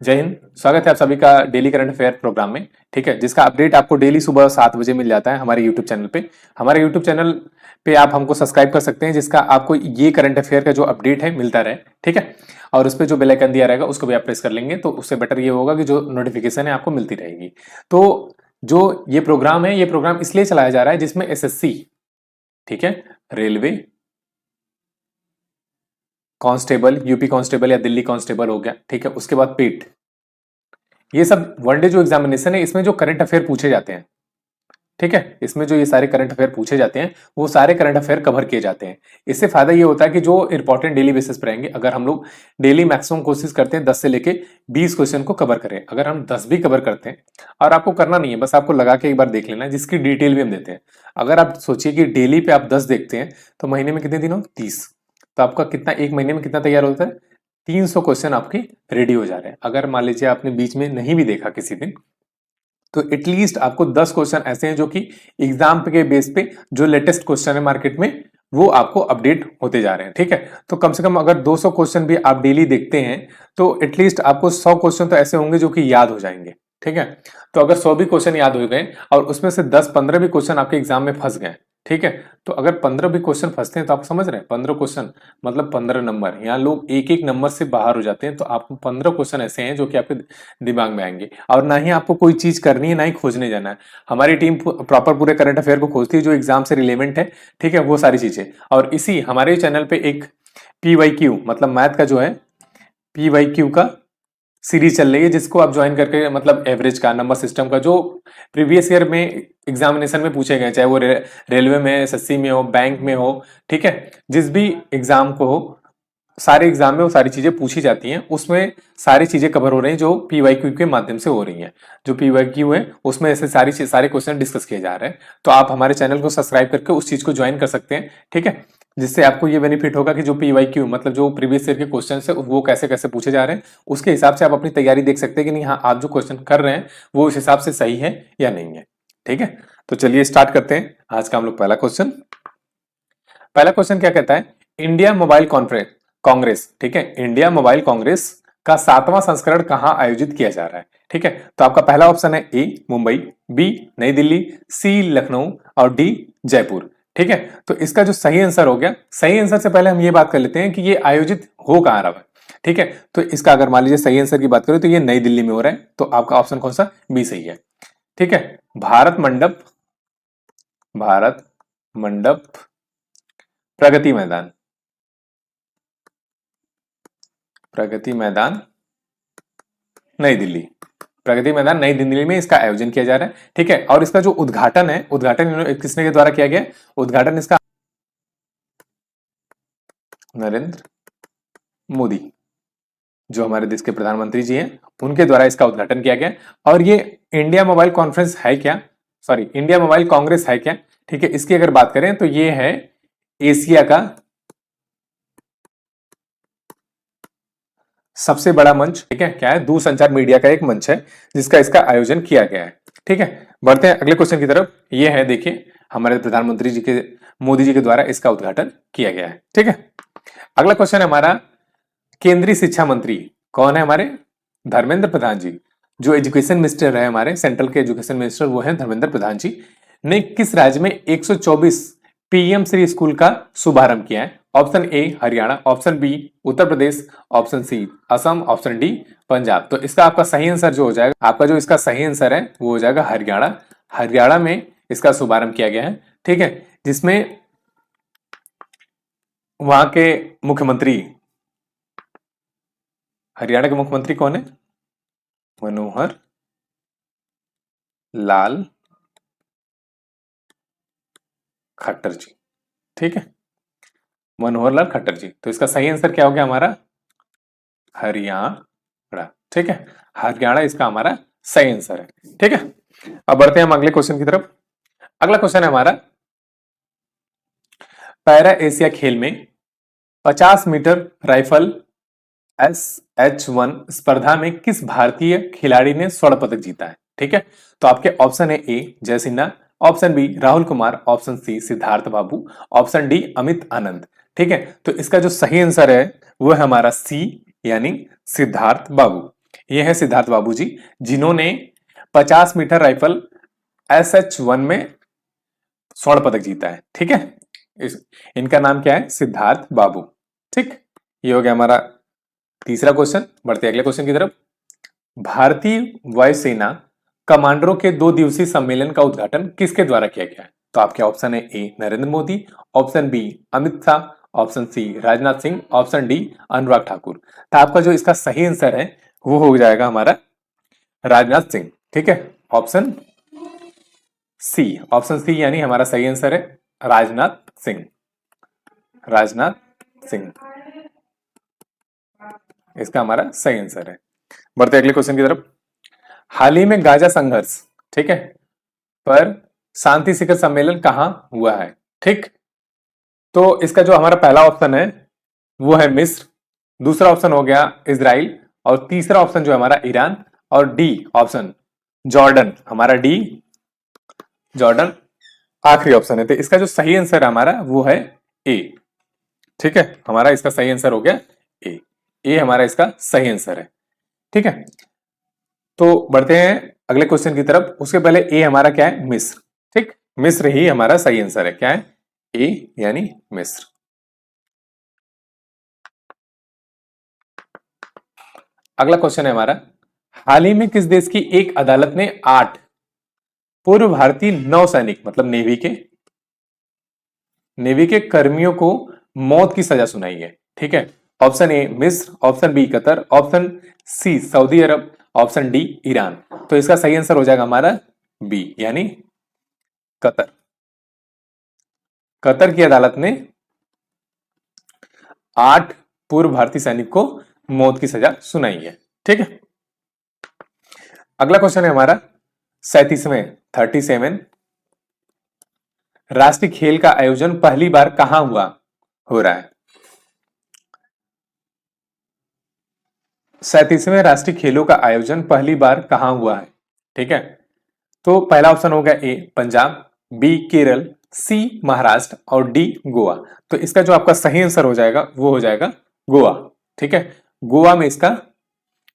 जय हिंद। स्वागत है आप सभी का डेली करंट अफेयर प्रोग्राम में। ठीक है, जिसका अपडेट आपको डेली सुबह 7 बजे मिल जाता है हमारे यूट्यूब चैनल पे। हमारे यूट्यूब चैनल पे आप हमको सब्सक्राइब कर सकते हैं, जिसका आपको ये करंट अफेयर का जो अपडेट है मिलता रहे। ठीक है, और उस पर जो बेल आइकन दिया रहेगा उसको भी आप प्रेस कर लेंगे तो उससे बेटर ये होगा कि जो नोटिफिकेशन है आपको मिलती रहेगी। तो जो ये प्रोग्राम है, ये प्रोग्राम इसलिए चलाया जा रहा है जिसमें एसएससी, ठीक है, रेलवे कांस्टेबल, यूपी कांस्टेबल या दिल्ली कांस्टेबल हो गया, ठीक है, उसके बाद पीट, ये सब वनडे जो एग्जामिनेशन है इसमें जो करंट अफेयर पूछे जाते हैं, ठीक है, इसमें जो ये सारे करंट अफेयर पूछे जाते हैं वो सारे करंट अफेयर कवर किए जाते हैं। इससे फायदा ये होता है कि जो इंपॉर्टेंट डेली बेसिस पर रहेंगे, अगर हम लोग डेली मैक्सिमम कोशिश करते हैं 10 से लेके 20 क्वेश्चन को कवर करें, अगर हम 10 भी कवर करते हैं, और आपको करना नहीं है, बस आपको लगा के एक बार देख लेना है, जिसकी डिटेल भी हम देते हैं। अगर आप सोचिए कि डेली पे आप 10 देखते हैं तो महीने में कितने दिन हो, 30, तो आपका कितना, एक महीने में कितना तैयार होता है, 300 क्वेश्चन आपके रेडी हो जा रहे हैं। अगर मान लीजिए आपने बीच में नहीं भी देखा किसी दिन, तो एटलीस्ट आपको 10 क्वेश्चन ऐसे हैं जो कि एग्जाम के बेस पे जो लेटेस्ट क्वेश्चन है मार्केट में वो आपको अपडेट होते जा रहे हैं। ठीक है, तो कम से कम अगर 200 क्वेश्चन भी आप डेली देखते हैं तो एटलीस्ट आपको 100 क्वेश्चन तो ऐसे होंगे जो कि याद हो जाएंगे। ठीक है, तो अगर 100 भी क्वेश्चन याद हो गए और उसमें से 10-15 भी क्वेश्चन आपके एग्जाम में फंस गए, ठीक है, तो अगर 15 भी क्वेश्चन फंसते हैं तो आप समझ रहे हैं 15 क्वेश्चन मतलब 15 नंबर, यहाँ लोग एक एक नंबर से बाहर हो जाते हैं। तो आपको 15 क्वेश्चन ऐसे हैं जो कि आपके दिमाग में आएंगे, और ना ही आपको कोई चीज करनी है ना ही खोजने जाना है। हमारी टीम प्रॉपर पूरे करंट अफेयर को खोजती है जो एग्जाम से रिलेवेंट है, ठीक है, वो सारी चीजें। और इसी हमारे चैनल पे एक PYQ मतलब मैथ का जो है PYQ का सीरीज चल रही है, जिसको आप ज्वाइन करके मतलब एवरेज का, नंबर सिस्टम का, जो प्रीवियस ईयर में एग्जामिनेशन में पूछे गए, चाहे वो रेलवे में, एसएससी में हो, बैंक में हो, ठीक है, जिस भी एग्जाम को हो, सारे एग्जाम में वो सारी चीजें पूछी जाती हैं, उसमें सारी चीजें कवर हो रही हैं जो PYQ के माध्यम से हो रही हैं। जो PYQ है उसमें ऐसे सारे क्वेश्चन डिस्कस किए जा रहे हैं। तो आप हमारे चैनल को सब्सक्राइब करके उस चीज को ज्वाइन कर सकते हैं। ठीक है, जिससे आपको ये बेनिफिट होगा कि जो PYQ मतलब जो प्रीवियस ईयर के क्वेश्चन है वो कैसे कैसे पूछे जा रहे हैं, उसके हिसाब से आप अपनी तैयारी देख सकते हैं कि नहीं, हाँ आप जो क्वेश्चन कर रहे हैं वो उस हिसाब से सही है या नहीं है। ठीक है, तो चलिए स्टार्ट करते हैं आज का हम लोग पहला क्वेश्चन। पहला क्वेश्चन क्या कहता है, इंडिया मोबाइल कॉन्फ्रेंस कांग्रेस, ठीक है, इंडिया मोबाइल कांग्रेस का 7वां संस्करण कहां आयोजित किया जा रहा है। ठीक है, तो आपका पहला ऑप्शन है ए मुंबई, बी नई दिल्ली, सी लखनऊ और डी जयपुर। ठीक है, तो इसका जो सही आंसर हो गया, सही आंसर से पहले हम ये बात कर लेते हैं कि ये आयोजित हो कहां रहा है। ठीक है, तो इसका अगर मान लीजिए सही आंसर की बात करें तो ये नई दिल्ली में हो रहा है, तो आपका ऑप्शन कौन सा, बी सही है। ठीक है, भारत मंडप, भारत मंडप प्रगति मैदान, प्रगति मैदान नई दिल्ली, प्रगति मैदान नई दिल्ली में इसका आयोजन किया जा रहा है। ठीक है, और इसका जो उद्घाटन है, उद्घाटन किसने के द्वारा किया गया, उद्घाटन इसका नरेंद्र मोदी, जो हमारे देश के प्रधानमंत्री जी हैं, उनके द्वारा इसका उद्घाटन किया गया। और ये इंडिया मोबाइल कॉन्फ्रेंस है क्या, सॉरी इंडिया मोबाइल कांग्रेस है क्या। ठीक है, इसकी अगर बात करें तो ये है एशिया का सबसे बड़ा मंच। ठीक है, क्या है, दूरसंचार मीडिया का एक मंच है जिसका इसका आयोजन किया गया है। ठीक है, बढ़ते हैं अगले क्वेश्चन की तरफ। ये है, देखिए, हमारे प्रधानमंत्री जी के, मोदी जी के द्वारा इसका उद्घाटन किया गया है। ठीक है, अगला क्वेश्चन है हमारा, केंद्रीय शिक्षा मंत्री कौन है हमारे, धर्मेंद्र प्रधान जी। जो एजुकेशन मिनिस्टर है हमारे, सेंट्रल के एजुकेशन मिनिस्टर वो है धर्मेंद्र प्रधान जी, ने किस राज्य में 124 PM श्री स्कूल का शुभारंभ किया है। Option A Haryana, option B Uttar Pradesh, option C Assam, option D Punjab. तो इसका आपका सही आंसर जो हो जाएगा, आपका जो इसका सही आंसर है वो हो जाएगा हरियाणा। हरियाणा में इसका शुभारंभ किया गया है। ठीक है, जिसमें वहां के मुख्यमंत्री, हरियाणा के मुख्यमंत्री कौन है, मनोहर लाल खट्टर जी। ठीक है, मनोहर लाल खट्टर जी। तो इसका सही आंसर क्या हो गया हमारा, हरियाणा। ठीक है, हरियाणा इसका हमारा सही आंसर है। ठीक है, अब बढ़ते हैं हम अगले क्वेश्चन की तरफ। अगला क्वेश्चन है हमारा, पैरा एशिया खेल में 50 मीटर राइफल SH1 स्पर्धा में किस भारतीय खिलाड़ी ने स्वर्ण पदक जीता है। ठीक है, तो आपके ऑप्शन है A Jay Sinha, option B Rahul Kumar, option C Siddharth Babu, option D Amit Anand. ठीक है, तो इसका जो सही आंसर है वो है हमारा सी, यानी सिद्धार्थ बाबू। ये है सिद्धार्थ बाबू जी, जिन्होंने 50 मीटर राइफल SH1 में स्वर्ण पदक जीता है। ठीक है, इनका नाम क्या है? सिद्धार्थ बाबू। ठीक, ये हो गया हमारा तीसरा क्वेश्चन। बढ़ते अगले क्वेश्चन की तरफ। भारतीय वायुसेना कमांडरों के 2 दिवसीय सम्मेलन का उद्घाटन किसके द्वारा किया गया है? तो आपके ऑप्शन है A Narendra Modi, option B Amit Shah, option C Rajnath Singh, option D Anurag Thakur. तो आपका जो इसका सही आंसर है वो हो जाएगा हमारा राजनाथ सिंह। ठीक है, ऑप्शन सी, ऑप्शन सी यानी हमारा सही आंसर है राजनाथ सिंह। राजनाथ सिंह इसका हमारा सही आंसर है। बढ़ते अगले क्वेश्चन की तरफ। हाल ही में गाजा संघर्ष, ठीक है, पर शांति शिखर सम्मेलन कहां हुआ है? ठीक, तो इसका जो हमारा पहला ऑप्शन है वो है मिस्र, दूसरा ऑप्शन हो गया इजराइल, और तीसरा ऑप्शन जो है हमारा ईरान, और डी ऑप्शन जॉर्डन। हमारा डी जॉर्डन आखिरी ऑप्शन है। तो इसका जो सही आंसर है हमारा वो है ए। ठीक है, हमारा इसका सही आंसर हो गया ए। ए हमारा इसका सही आंसर है। ठीक है, तो बढ़ते हैं अगले क्वेश्चन की तरफ। उसके पहले ए हमारा क्या है? मिस्र। ठीक, मिस्र ही हमारा सही आंसर है। क्या है? ए यानी मिस्र। अगला क्वेश्चन है हमारा, हाल ही में किस देश की एक अदालत ने 8 पूर्व भारतीय नौसैनिक मतलब नेवी के कर्मियों को मौत की सजा सुनाई है? ठीक है, ऑप्शन ए मिस्र, option B Qatar, option C Saudi अरब, ऑप्शन डी ईरान। तो इसका सही आंसर हो जाएगा हमारा बी यानी कतर। कतर की अदालत ने 8 पूर्व भारतीय सैनिक को मौत की सजा सुनाई है। ठीक है, अगला क्वेश्चन है हमारा 37 राष्ट्रीय खेल का आयोजन पहली बार कहां हो रहा है? 37वें राष्ट्रीय खेलों का आयोजन पहली बार कहां हुआ है? ठीक है, तो पहला ऑप्शन हो गया ए पंजाब, बी केरल, सी महाराष्ट्र और डी गोवा। तो इसका जो आपका सही आंसर हो जाएगा वो हो जाएगा गोवा। ठीक है, गोवा में इसका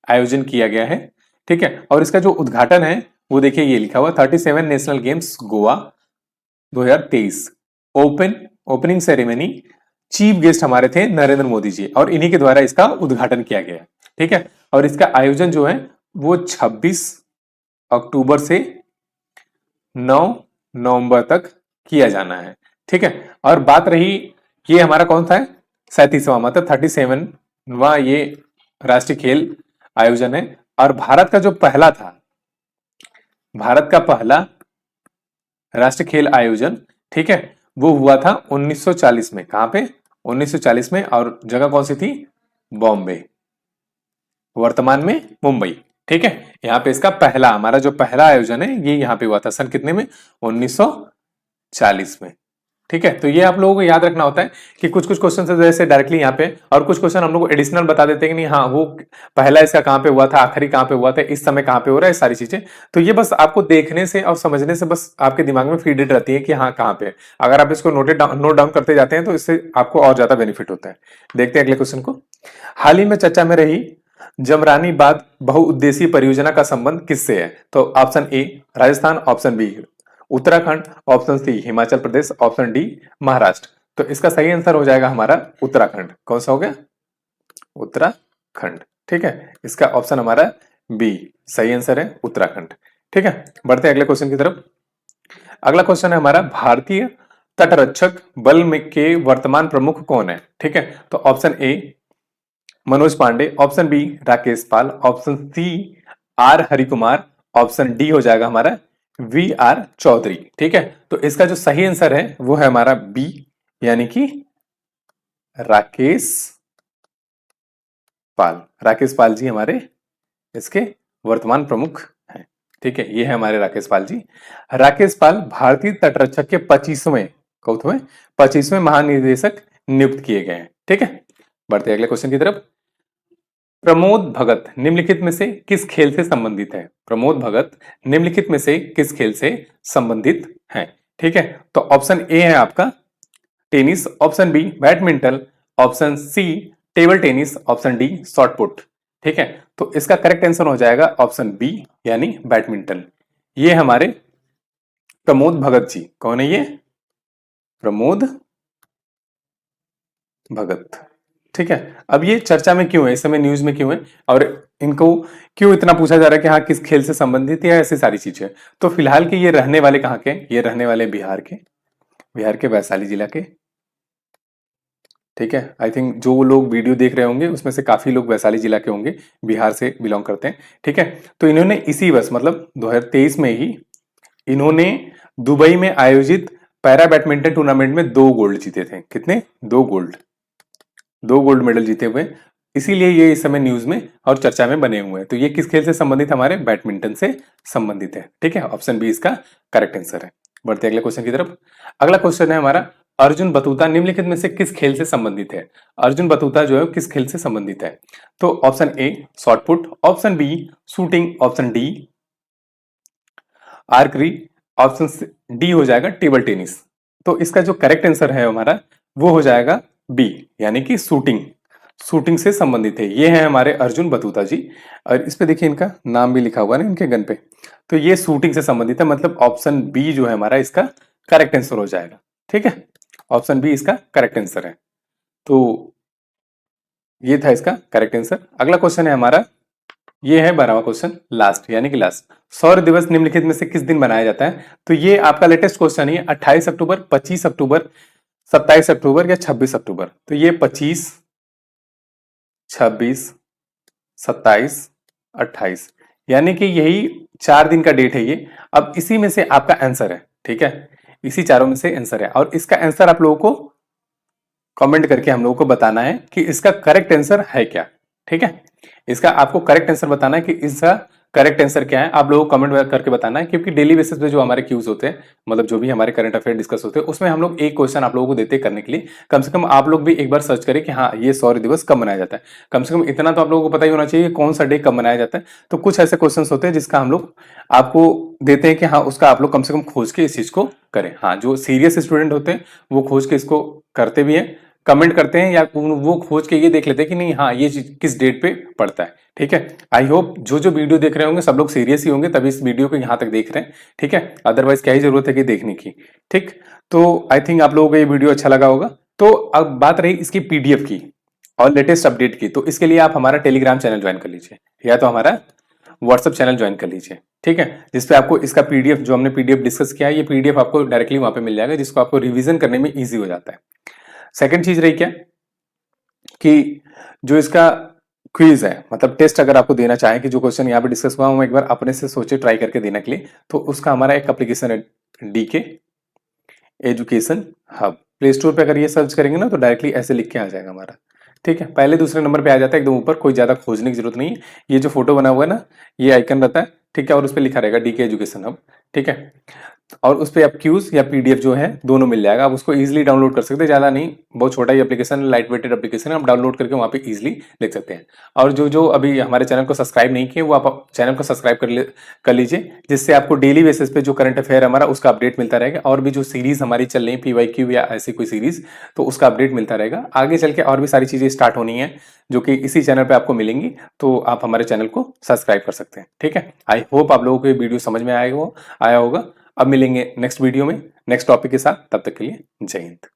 आयोजन किया गया है। ठीक है, और इसका जो उद्घाटन है वो देखिए ये लिखा हुआ 37 national games Goa 2023 opening ceremony. Chief guest हमारे थे नरेंद्र मोदी जी, और इन्हीं के द्वारा इसका उद्घाटन किया गया। ठीक है, और इसका आयोजन जो है वो 26 अक्टूबर से 9 नवंबर तक किया जाना है। ठीक है, और बात रही ये हमारा कौन सा है? 37वां मतलब 37वां ये राष्ट्रीय खेल आयोजन है। और भारत का जो पहला था, भारत का पहला राष्ट्रीय खेल आयोजन, ठीक है, वो हुआ था 1940 में। कहां पे? 1940 में, और जगह कौन सी थी? बॉम्बे, वर्तमान में मुंबई। ठीक है, यहां पे इसका पहला, हमारा जो पहला आयोजन है ये यहां पे हुआ था सन कितने में? 1940 में। ठीक है, तो ये आप लोगों को याद रखना होता है कि कुछ कुछ क्वेश्चन से जैसे डायरेक्टली यहाँ पे, और कुछ क्वेश्चन हम लोग को एडिशनल बता देते हैं कि नहीं हाँ वो पहला इसका कहां पे हुआ था, आखिरी कहां पे हुआ था, इस समय कहां पे हो रहा है, सारी चीजें। तो ये बस आपको देखने से और समझने से बस आपके दिमाग में फीडेड रहती है कि हाँ कहां पे। अगर आप इसको नोट डाउन करते जाते हैं तो इससे आपको और ज्यादा बेनिफिट होता है। देखते हैं अगले क्वेश्चन को। हाल ही में चर्चा में रही जमरानी बांध बहुउद्देशीय परियोजना का संबंध किससे है? तो option A Rajasthan, option B Uttarakhand, option C Himachal Pradesh, option D Maharashtra. तो इसका सही आंसर हो जाएगा हमारा उत्तराखंड। कौन सा हो गया? उत्तराखंड। ठीक है, इसका ऑप्शन हमारा बी सही आंसर है उत्तराखंड। ठीक है, बढ़ते हैं अगले क्वेश्चन की तरफ। अगला क्वेश्चन है हमारा, भारतीय तटरक्षक बल में के वर्तमान प्रमुख कौन है? ठीक है, तो option A Manoj Pande, option B Rakesh Pal, option C R Harikumar, option D हो जाएगा हमारा वी आर चौधरी। ठीक है, तो इसका जो सही आंसर है वो है हमारा बी यानी कि राकेश पाल। राकेश पाल जी हमारे इसके वर्तमान प्रमुख हैं। ठीक है, ये है हमारे राकेश पाल जी। राकेश पाल भारतीय तटरक्षक के 25वें महानिदेशक नियुक्त किए गए हैं। ठीक है, बढ़ते अगले क्वेश्चन की तरफ। प्रमोद भगत निम्नलिखित में से किस खेल से संबंधित है? प्रमोद भगत निम्नलिखित में से किस खेल से संबंधित है? ठीक है, तो ऑप्शन ए है आपका tennis, option B badminton, option C table tennis, option D shot put. ठीक है, तो इसका करेक्ट आंसर हो जाएगा ऑप्शन बी यानी बैडमिंटन। ये हमारे प्रमोद भगत जी, कौन है ये? प्रमोद भगत। ठीक है, अब ये चर्चा में क्यों है, इस समय न्यूज में क्यों है, और इनको क्यों इतना पूछा जा रहा है कि हाँ किस खेल से संबंधित है, ऐसी सारी चीजें। तो फिलहाल के ये रहने वाले कहाँ के? ये रहने वाले बिहार के वैशाली जिला के। ठीक है, आई थिंक जो लोग वीडियो देख रहे होंगे उसमें से काफी लोग वैशाली जिला के होंगे, बिहार से बिलोंग करते हैं। ठीक है, तो इन्होंने इसी वर्ष मतलब 2023 में ही इन्होंने दुबई में आयोजित पैरा बैडमिंटन टूर्नामेंट में 2 गोल्ड जीते थे। कितने? 2 गोल्ड मेडल जीते हुए, इसीलिए ये इस समय न्यूज में और चर्चा में बने हुए हैं। तो ये किस खेल से संबंधित? हमारे बैडमिंटन से संबंधित है। ठीक है, ऑप्शन बी इसका करेक्ट आंसर है। बढ़ते अगले क्वेश्चन की तरफ। अगला क्वेश्चन है हमारा, अर्जुन बतूता निम्नलिखित में से किस खेल से संबंधित है? अर्जुन बतूता जो है किस खेल से संबंधित है? तो option A shot put, option B shooting, option D archery, option D हो जाएगा टेबल टेनिस। तो इसका जो करेक्ट आंसर है हमारा वो हो जाएगा बी यानी कि शूटिंग से संबंधित है। ये है हमारे अर्जुन बतूता जी, और इस पे देखिए इनका नाम भी लिखा हुआ है ना इनके गन पे। तो ये शूटिंग से संबंधित है, मतलब ऑप्शन बी जो है हमारा इसका करेक्ट आंसर हो जाएगा। ठीक है, ऑप्शन बी इसका करेक्ट आंसर है। तो ये था इसका करेक्ट आंसर। अगला क्वेश्चन है हमारा, ये है 12वां क्वेश्चन, लास्ट यानी कि लास्ट। सौर दिवस निम्नलिखित में से किस दिन मनाया जाता है? तो ये आपका लेटेस्ट क्वेश्चन है, 28 अक्टूबर, 25 अक्टूबर, 27 अक्टूबर या 26 अक्टूबर। तो ये 25, 26, 27, 28 यानी कि यही 4 दिन का डेट है ये। अब इसी में से आपका आंसर है। ठीक है, इसी चारों में से आंसर है, और इसका आंसर आप लोगों को कमेंट करके हम लोगों को बताना है कि इसका करेक्ट आंसर है क्या। ठीक है, इसका आपको करेक्ट आंसर बताना है कि इसका करेक्ट आंसर क्या है, आप लोगों को कमेंट करके बताना है। क्योंकि डेली बेसिस पे जो हमारे क्यूज होते हैं, मतलब जो भी हमारे करंट अफेयर डिस्कस होते हैं, उसमें हम लोग एक क्वेश्चन आप लोगों को देते करने के लिए। कम से कम आप लोग भी एक बार सर्च करें कि हाँ ये सौर दिवस कब मनाया जाता है। कम से कम इतना तो आप लोगों को पता ही होना चाहिए कौन सा डे कब मनाया जाता है। तो कुछ ऐसे क्वेश्चन होते हैं जिसका हम लोग आपको देते हैं कि हाँ उसका आप लोग कम से कम खोज के इस चीज को करें। हाँ, जो सीरियस स्टूडेंट होते हैं वो खोज के इसको करते भी हैं, कमेंट करते हैं, या वो खोज के ये देख लेते हैं कि नहीं हाँ ये चीज किस डेट पे पड़ता है। ठीक है, आई होप जो जो वीडियो देख रहे होंगे सब लोग सीरियस ही होंगे तभी इस वीडियो को यहाँ तक देख रहे हैं। ठीक है, अदरवाइज क्या ही जरूरत है कि देखने की। ठीक, तो आई थिंक आप लोगों को ये वीडियो अच्छा लगा होगा। तो अब बात रही इसकी पीडीएफ की और लेटेस्ट अपडेट की, तो इसके लिए आप हमारा टेलीग्राम चैनल ज्वाइन कर लीजिए या तो हमारा व्हाट्सएप चैनल ज्वाइन कर लीजिए। ठीक है, जिसपे आपको इसका पीडीएफ जो हमने पीडीएफ डिस्कस किया है, ये पीडीएफ आपको डायरेक्टली वहां पे मिल जाएगा, जिसको आपको रिवीजन करने में ईजी हो जाता है। सेकंड चीज रही क्या कि जो इसका क्विज है, मतलब टेस्ट अगर आपको देना चाहें कि जो क्वेश्चन यहाँ पे डिस्कस हुआ हम एक बार अपने से सोचे ट्राई करके देने के लिए, तो उसका हमारा एक एप्लीकेशन है DK education hub. Play store पे अगर ये सर्च करेंगे ना तो डायरेक्टली ऐसे लिख के आ जाएगा हमारा। ठीक है, पहले दूसरे नंबर पे आ जाता है एकदम ऊपर, कोई ज्यादा खोजने की जरूरत नहीं है। ये जो फोटो बना हुआ है ना, ये आइकन रहता है। ठीक है, और उस पर लिखा रहेगा डीके एजुकेशन हब। ठीक है, और उस पर आप क्यूज या पीडीएफ जो है दोनों मिल जाएगा। आप उसको इजीली डाउनलोड कर सकते हैं, ज्यादा नहीं, बहुत छोटा ही एप्लीकेशन, लाइट वेटेड एप्लीकेशन है, आप डाउनलोड करके वहां पे इजीली देख सकते हैं। और जो जो अभी हमारे चैनल को सब्सक्राइब नहीं किए वो आप चैनल को सब्सक्राइब कर लीजिए, जिससे आपको डेली बेसिस पे जो करंट अफेयर हमारा उसका अपडेट मिलता रहेगा। और भी जो सीरीज हमारी चल रही है पीवाईक्यू या ऐसी कोई सीरीज, तो उसका अपडेट मिलता रहेगा। आगे चल के और भी सारी चीजें स्टार्ट होनी है जो कि इसी चैनल पे आपको मिलेंगी, तो आप हमारे चैनल को सब्सक्राइब कर सकते हैं। ठीक है, आई होप आप लोगों को ये वीडियो समझ में आया होगा। अब मिलेंगे नेक्स्ट वीडियो में नेक्स्ट टॉपिक के साथ, तब तक के लिए जय हिंद।